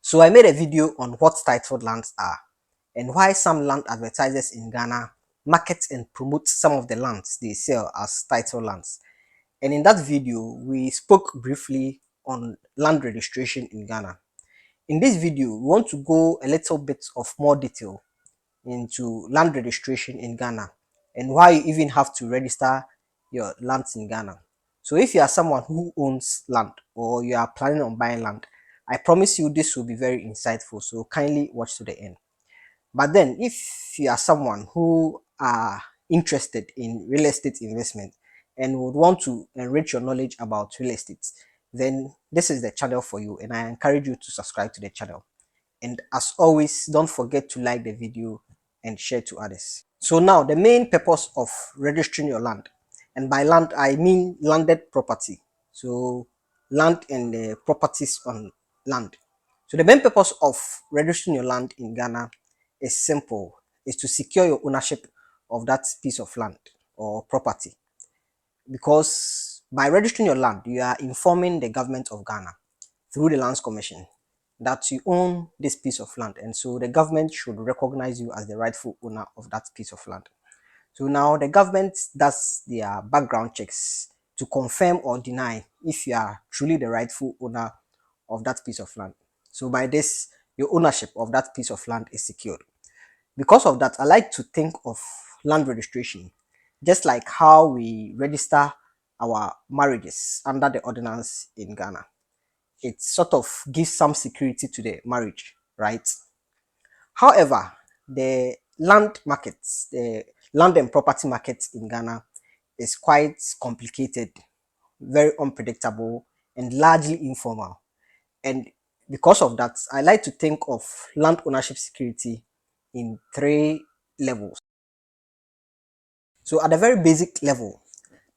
So I made a video on what titled lands are and why some land advertisers in Ghana market and promote some of the lands they sell as title lands. And in that video, we spoke briefly on land registration in Ghana. In this video, we want to go a little bit of more detail into land registration in Ghana and why you even have to register your lands in Ghana. So if you are someone who owns land or you are planning on buying land, I promise you this will be very insightful. So kindly watch to the end. But then if you are someone who are interested in real estate investment and would want to enrich your knowledge about real estate, then this is the channel for you and I encourage you to subscribe to the channel. And as always, don't forget to like the video and share to others. So now the main purpose of registering your land, and by land I mean landed property. So land and the properties on land. So the main purpose of registering your land in Ghana is simple, is to secure your ownership of that piece of land or property. Because by registering your land, you are informing the government of Ghana through the Lands Commission that you own this piece of land, and so the government should recognize you as the rightful owner of that piece of land. So now the government does their background checks to confirm or deny if you are truly the rightful owner of that piece of land. So by this, your ownership of that piece of land is secured. Because of that, I like to think of land registration just like how we register our marriages under the ordinance in Ghana. It sort of gives some security to the marriage, right? However, the land markets, the land and property markets in Ghana is quite complicated, very unpredictable, and largely informal. And because of that, I like to think of land ownership security in three levels. So at the very basic level,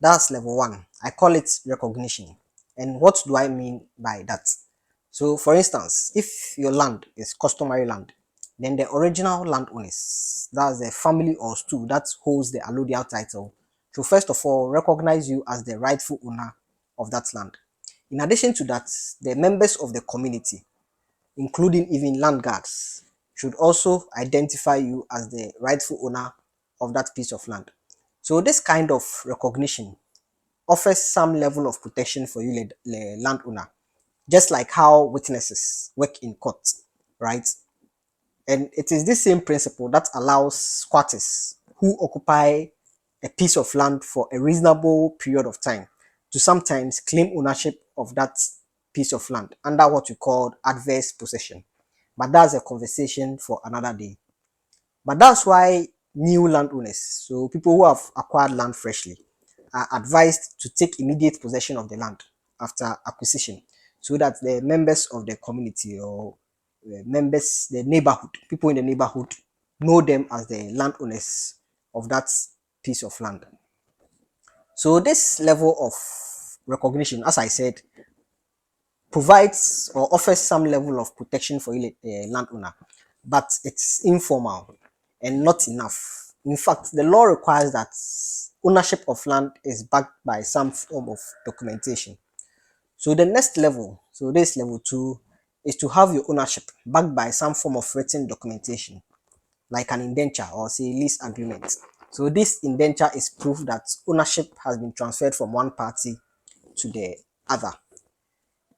that's level one. I call it recognition. And what do I mean by that? So for instance, if your land is customary land, then the original landowners, that's the family or stew that holds the allodial title, to first of all recognize you as the rightful owner of that land. In addition to that, the members of the community, including even land guards, should also identify you as the rightful owner of that piece of land. So this kind of recognition offers some level of protection for you, the landowner, just like how witnesses work in court, right? And it is this same principle that allows squatters who occupy a piece of land for a reasonable period of time to sometimes claim ownership of that piece of land under what we call adverse possession. But that's a conversation for another day. But that's why new landowners, so people who have acquired land freshly, are advised to take immediate possession of the land after acquisition so that the members of the community or the neighborhood, people in the neighborhood know them as the landowners of that piece of land. So this level of recognition, as I said, provides or offers some level of protection for you, landowner, but it's informal and not enough. In fact, the law requires that ownership of land is backed by some form of documentation. So the next level, so this level two, is to have your ownership backed by some form of written documentation, like an indenture or say lease agreement. So this indenture is proof that ownership has been transferred from one party to the other.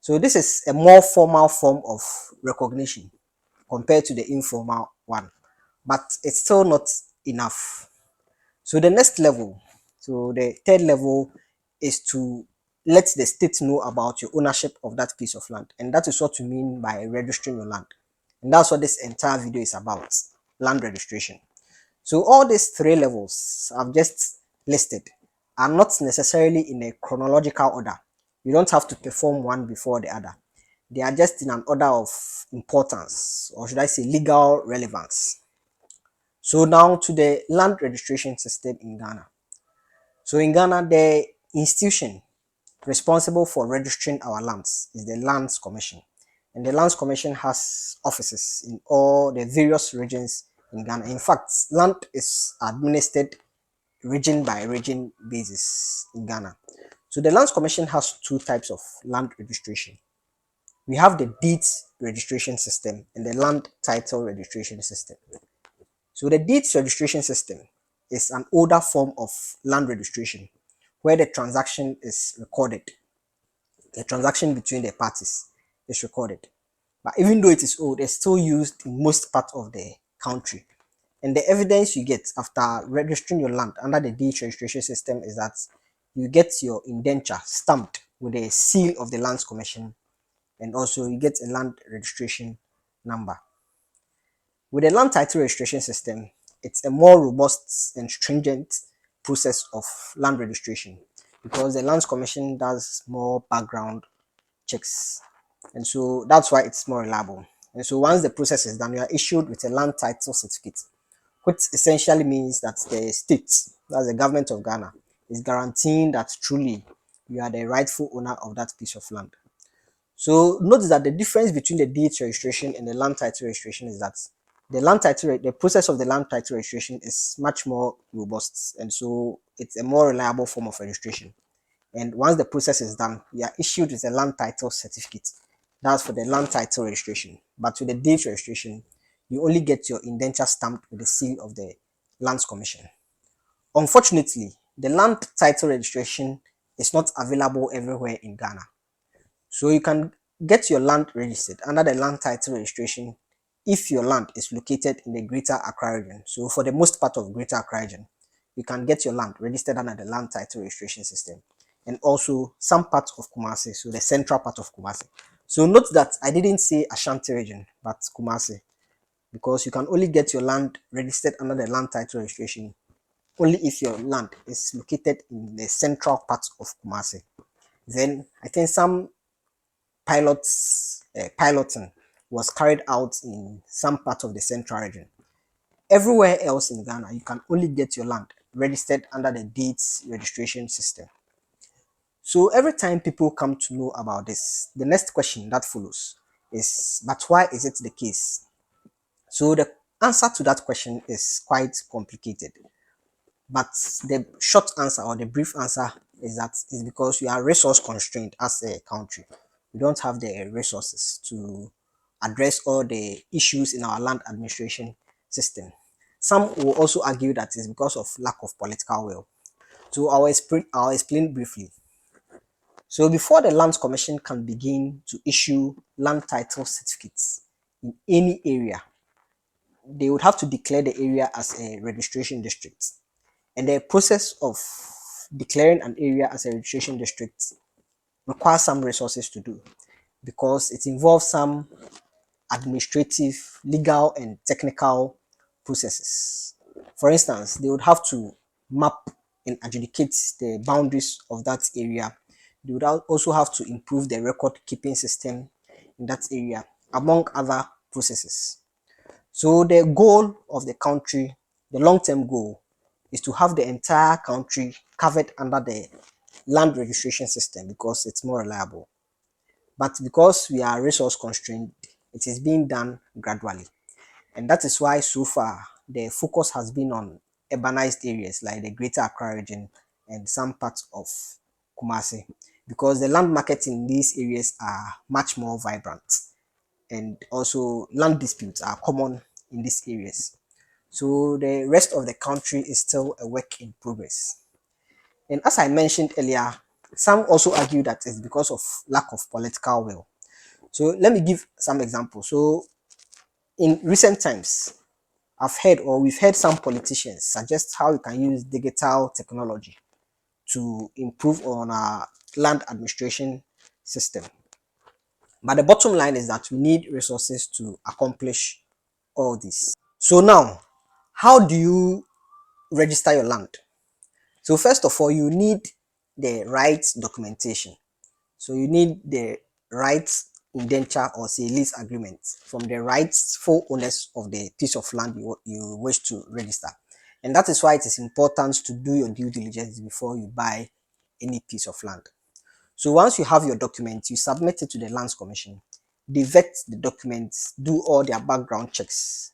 So this is a more formal form of recognition compared to the informal one, but it's still not enough. So the next level, so the third level is to let the state know about your ownership of that piece of land. And that is what we mean by registering your land. And that's what this entire video is about, land registration. So all these three levels I've just listed are not necessarily in a chronological order. You don't have to perform one before the other. They are just in an order of importance, or should I say legal relevance. So now to the land registration system in Ghana. So in Ghana, the institution responsible for registering our lands is the Lands Commission. And the Lands Commission has offices in all the various regions in Ghana. In fact, land is administered region by region basis in Ghana. So the Lands Commission has two types of land registration. We have the deeds registration system and the land title registration system. So the deeds registration system is an older form of land registration where the transaction is recorded. The transaction between the parties is recorded. But even though it is old, it's still used in most parts of the country. And the evidence you get after registering your land under the deed registration system is that you get your indenture stamped with a seal of the Lands Commission, and also you get a land registration number. With the land title registration system, it's a more robust and stringent process of land registration because the Lands Commission does more background checks. And so that's why it's more reliable. And so once the process is done, you are issued with a land title certificate, which essentially means that the state, that's the government of Ghana, is guaranteeing that truly you are the rightful owner of that piece of land. So notice that the difference between the deed registration and the land title registration is that the process of the land title registration is much more robust, and so it's a more reliable form of registration. And once the process is done, you are issued with a land title certificate. That's for the land title registration. But with the deed registration, you only get your indenture stamped with the seal of the Lands Commission. Unfortunately, the land title registration is not available everywhere in Ghana. So you can get your land registered under the land title registration if your land is located in the Greater Accra region. So for the most part of Greater Accra region, you can get your land registered under the land title registration system, and also some parts of Kumasi, so the central part of Kumasi. So note that I didn't say Ashanti region, but Kumasi, because you can only get your land registered under the land title registration only if your land is located in the central part of Kumasi. Then I think some piloting was carried out in some part of the central region. Everywhere else in Ghana, you can only get your land registered under the deeds registration system. So every time people come to know about this, the next question that follows is, but why is it the case? So the answer to that question is quite complicated. But the short answer or the brief answer is that it's because we are resource constrained as a country. We don't have the resources to address all the issues in our land administration system. Some will also argue that it's because of lack of political will. So I'll explain briefly. So before the Lands Commission can begin to issue land title certificates in any area, they would have to declare the area as a registration district. And the process of declaring an area as a registration district requires some resources to do because it involves some administrative, legal, and technical processes. For instance, they would have to map and adjudicate the boundaries of that area. They would also have to improve the record keeping system in that area, among other processes. So the goal of the country, the long-term goal, is to have the entire country covered under the land registration system because it's more reliable. But because we are resource constrained, it is being done gradually. And that is why so far the focus has been on urbanized areas like the Greater Accra region and some parts of Kumasi, because the land markets in these areas are much more vibrant, and also land disputes are common in these areas. So the rest of the country is still a work in progress. And as I mentioned earlier, some also argue that it's because of lack of political will. So let me give some examples. So in recent times, we've heard some politicians suggest how we can use digital technology to improve on our land administration system. But the bottom line is that we need resources to accomplish all this. So now, how do you register your land? So first of all, you need the right documentation. So you need the right indenture or say lease agreement from the rightful owners of the piece of land you wish to register. And that is why it is important to do your due diligence before you buy any piece of land. So once you have your documents, you submit it to the Lands Commission. They vet the documents, do all their background checks,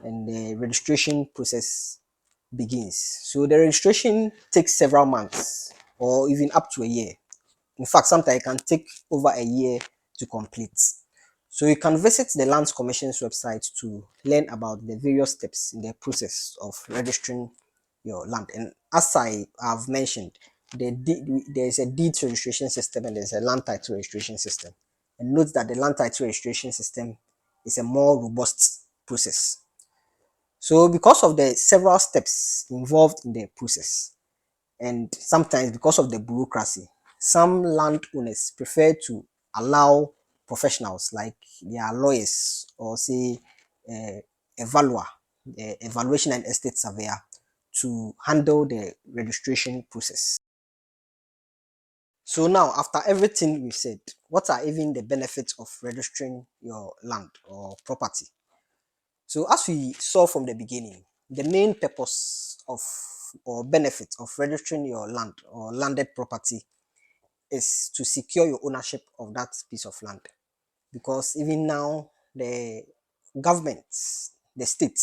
and the registration process begins. So the registration takes several months or even up to a year. In fact, sometimes it can take over a year to complete. So you can visit the Lands Commission's website to learn about the various steps in the process of registering your land. And as I have mentioned, there is a deed registration system and there's a land title registration system. And note that the land title registration system is a more robust process. So because of the several steps involved in the process, and sometimes because of the bureaucracy, some landowners prefer to allow professionals like their lawyers or say uh, evaluator, evaluation and estate surveyor to handle the registration process. So now, after everything we've said, what are even the benefits of registering your land or property? So as we saw from the beginning, the main purpose of or benefit of registering your land or landed property is to secure your ownership of that piece of land. Because even now, the government, the state,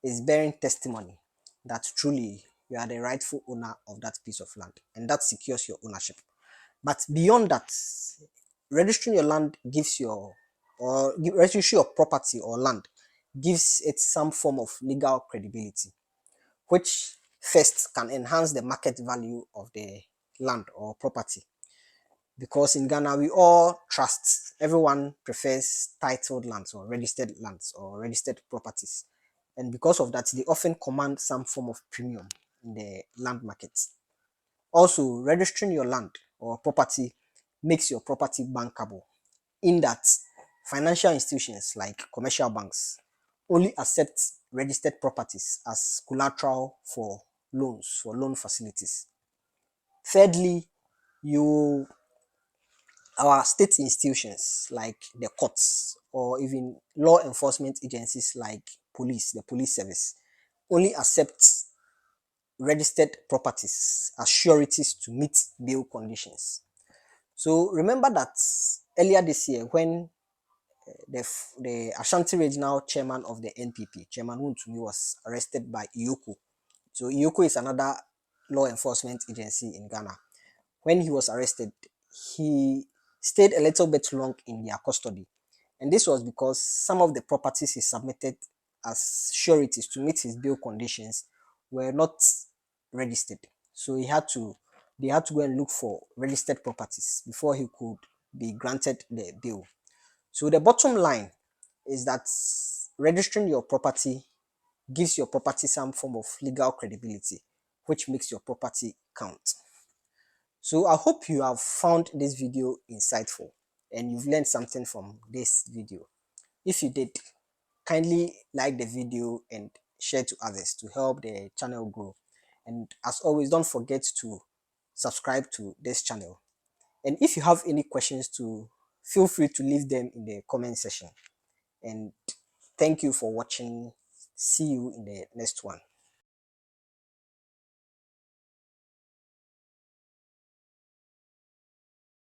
is bearing testimony that truly you are the rightful owner of that piece of land, and that secures your ownership. But beyond that, registering your land gives your registering your property or land gives it some form of legal credibility, which first can enhance the market value of the land or property. Because in Ghana, we all trust, everyone prefers titled lands or registered properties. And because of that, they often command some form of premium in the land market. Also, registering your land or property makes your property bankable, in that financial institutions like commercial banks only accept registered properties as collateral for loan facilities. Thirdly, you our state institutions like the courts or even law enforcement agencies like the police service, only accept registered properties as sureties to meet bail conditions. So remember that earlier this year when the Ashanti regional chairman of the NPP, Chairman Wuntumi, was arrested by IOCO. So IOCO is another law enforcement agency in Ghana. When he was arrested, he stayed a little bit long in their custody. And this was because some of the properties he submitted as sureties to meet his bail conditions were not registered. So they had to go and look for registered properties before he could be granted the bail. So the bottom line is that registering your property gives your property some form of legal credibility, which makes your property count. So I hope you have found this video insightful and you've learned something from this video. If you did, kindly like the video and share to others to help the channel grow. And as always, don't forget to subscribe to this channel. And if you have any questions, to feel free to leave them in the comment section. And thank you for watching. See you in the next one.